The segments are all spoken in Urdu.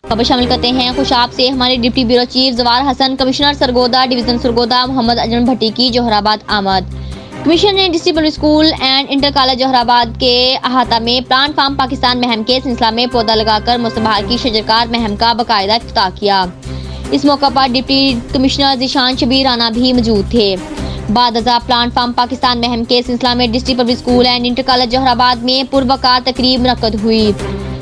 خبر شامل کرتے ہیں خوشاب سے ہمارے deputy bureau chief Zawar Hassan commissioner Sargodha division Sargodha Muhammad Ajmal Bhatti کی جوہر آباد آمد۔ کمیشنر نے district public school and inter college Jauharabad کے احاطہ میں پلانٹ فارم پاکستان مہم کے سلسلہ میں پودا لگا کر موسم بہار کی شجرکار مہم کا باقاعدہ افتتاح کیا۔ اس موقع پر ڈپٹی کمشنر ذیشان شبیر رانا بھی موجود تھے۔ بعد ازاں پلانٹ فارم پاکستان مہم کے سلسلہ میں district public school and inter college Jauharabad میں پروقار تقریب منعقد ہوئی۔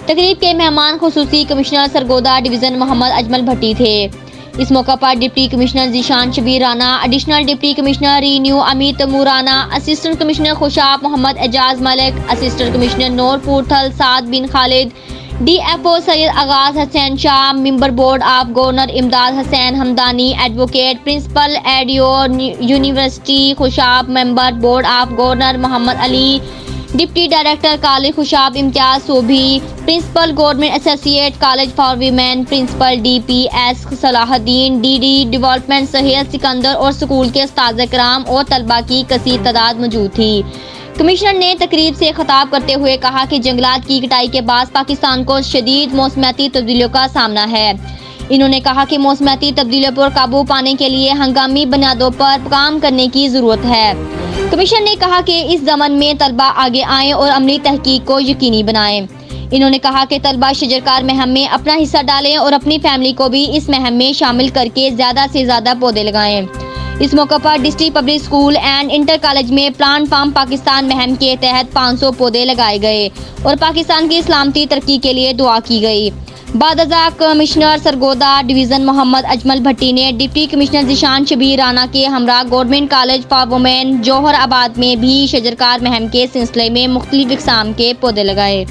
تقریب کے مہمان خصوصی کمشنر سرگودا ڈویژن محمد اجمل بھٹی تھے۔ اس موقع پر deputy commissioner Zeeshan Shabbir Rana, additional deputy commissioner revenue Amit Morana, assistant commissioner Khushab Muhammad Ijaz Malik, assistant commissioner Noor Purthal Saad bin Khalid, D F O Syed Aghaz Hussain Shah, member board of governor Imdad Hussain Hamdani, advocate principal ایڈیو university Khushab, member board of governor Muhammad Ali, deputy director college Khushab Imtiaz صوبی، principal government associate college for women, principal D P S Salahuddin, D D development Sohail Sikandar اور اسکول کے اساتذہ کرام اور طلباء کی کثیر تعداد موجود تھی۔ کمشنر نے تقریب سے خطاب کرتے ہوئے کہا کہ جنگلات کی کٹائی کے باعث پاکستان کو شدید موسمیاتی تبدیلیوں کا سامنا ہے۔ انہوں نے کہا کہ موسمیاتی تبدیلیوں پر قابو پانے کے لیے ہنگامی بنیادوں پر کام کرنے کی ضرورت ہے۔ کمشنر نے کہا کہ اس ضمن میں طلباء آگے آئیں اور عملی تحقیق کو یقینی بنائیں۔ انہوں نے کہا کہ طلباء شجرکار مہم میں اپنا حصہ ڈالیں اور اپنی فیملی کو بھی اس مہم میں شامل کر کے زیادہ سے زیادہ پودے لگائیں۔ اس موقع پر district public school and inter college میں پلانٹ فارم پاکستان مہم کے تحت 500 پودے لگائے گئے اور پاکستان کی سلامتی ترقی کے لیے دعا کی گئی۔ بعد ازاں کمشنر سرگودا ڈویژن محمد اجمل بھٹی نے ڈپٹی کمشنر ذیشان شبیر رانا کے ہمراہ گورنمنٹ کالج فار وومین جوہر آباد میں بھی شجرکار مہم کے سلسلے میں مختلف اقسام کے پودے لگائے۔